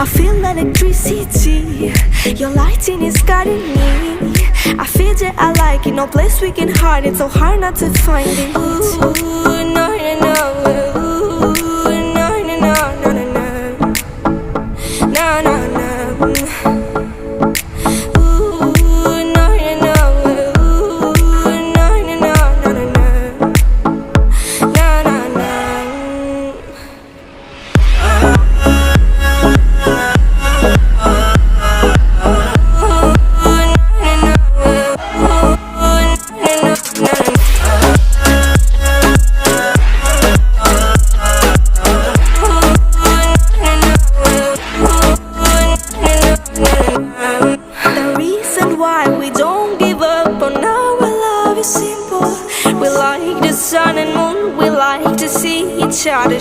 I feel electricity. Your lighting is guiding me. I feel that I like it. No place we can hide it. So hard not to find it. Ooh, no, no, no. Ooh, no, no, no, no, no, no. No, no, no. We like the sun and moon, we like to see each other